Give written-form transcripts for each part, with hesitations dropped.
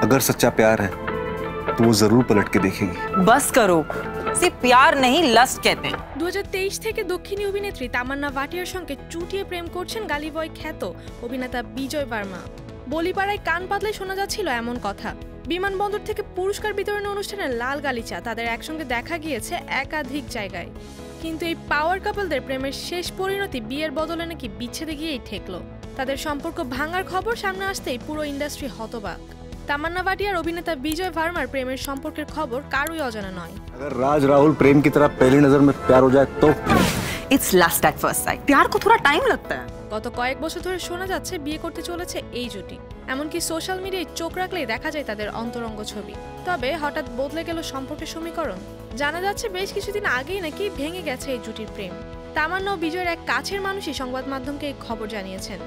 अगर सच्चा प्यार है तो वो जरूर पलट के देखेगी। बस करो, इसे प्यार नहीं लस्ट कहते हैं। 2023 থেকে দক্ষিণী অভিনেত্রী তামান্না ভাটিয়ার সঙ্গে চুটিয়ে প্রেম করছেন গালি বয় খ্যাত অভিনেতা বিজয় বার্মা। বলিপাড়ায় কান পাতলে শোনা যাচ্ছিল এমন কথা। বিমানবন্দর থেকে পুরস্কার বিতরণী অনুষ্ঠানে লাল গালিচা তাদের একসঙ্গে দেখা গিয়েছে একাধিক জায়গায়। কিন্তু এই পাওয়ার কাপলদের প্রেমের শেষ পরিণতি বিয়ের বদলে নাকি বিচ্ছেদে গিয়েই ঠেকলো। তাদের সম্পর্ক ভাঙার খবর সামনে আসতেই পুরো ইন্ডাস্ট্রি হতবাক। তামান্না ভাটিয়ার অভিনেতা বিজয় ভার্মার প্রেমের সম্পর্কের খবর কারোই অজানা নয়। अगर राज राहुल प्रेम की तरह पहली नजर में प्यार हो जाए तो it's last at first sight. प्यार को थोड़ा टाइम लगता है। গত কয়েক বছর ধরে শোনা যাচ্ছে বিয়ে করতে চলেছে এই জুটি। এমনকি সোশ্যাল মিডিয়ায় চোখ রাখলেই দেখা যায় তাদের অন্তরঙ্গ ছবি। তবে হঠাৎ বদলে গেল সম্পর্কের সমীকরণ। জানা যাচ্ছে বেশ কিছুদিন আগেই নাকি ভেঙে গেছে এই জুটির প্রেম। তামান্না ও বিজয়ের এক কাছের মানুষই সংবাদ মাধ্যমকে এই খবর জানিয়েছেন।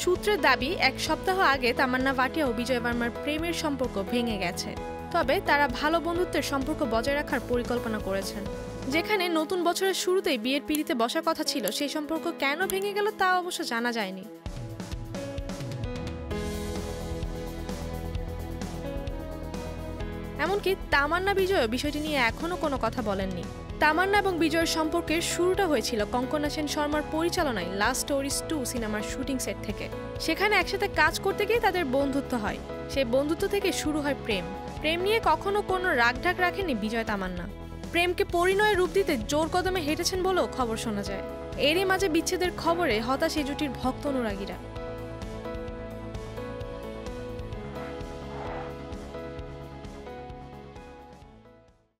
সূত্রের দাবি, এক সপ্তাহ আগে তামান্না ভাটিয়া ও বিজয় বার্মার প্রেমের সম্পর্ক ভেঙে গেছে। তবে তারা ভালো বন্ধুত্বের সম্পর্ক বজায় রাখার পরিকল্পনা করেছেন। যেখানে নতুন বছরের শুরুতেই বিয়ের পিঁড়িতে বসার কথা ছিল, সেই সম্পর্ক কেন ভেঙে গেল তা অবশ্য জানা যায়নি। এমনকি তামান্না বিজয় বিষয়টি নিয়ে এখনো কোনো কথা বলেননি। তামান্না এবং বিজয়ের সম্পর্কের শুরুটা হয়েছিল কঙ্কনা সেন শর্মার পরিচালনায় লাভ স্টোরিজ 2 সিনেমার শুটিং সেট থেকে। সেখানে একসাথে কাজ করতে গিয়ে তাদের বন্ধুত্ব হয়। সেই বন্ধুত্ব থেকে শুরু হয় প্রেম। প্রেম নিয়ে কখনো কোনো রাগঢাক রাখেনি বিজয় তামান্না। প্রেমকে পরিণয়ে রূপ দিতে জোর কদমে হেঁটেছেন বলেও খবর শোনা যায়। এরই মাঝে বিচ্ছেদের খবরে হতাশ এই জুটির ভক্ত অনুরাগীরা।